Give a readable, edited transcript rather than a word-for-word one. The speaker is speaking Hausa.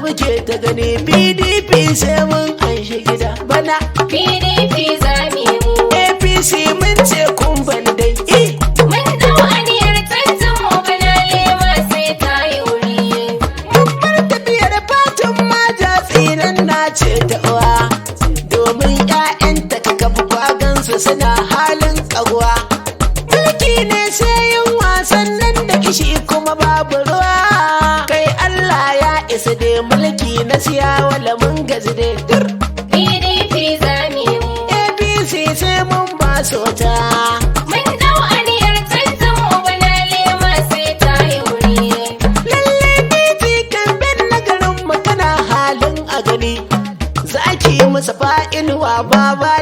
muke ta gani PDP sai mun anshi gida bana PDP zami mu APC mun ce kun ban dai mun dau aniyar tantan mu bana lema sai ta yi wuri mun bar tafiyar fatan maja tsinan na ce ta uwa domin ƴaƴanta ka kafa kwagansu suna halin kaguwa mulki ne sai yin wasan nan da kishi kuma babu ruwa kai Allah ya isa dai mulki na siya wala mun gaji dai PDP zami mu APC sai mun ba sota mun dau aniyar tantan mu bana lema sai ta yi wuri lalle titi kamben na garin mu kana halin a gani zaki musa fa'inuwa baba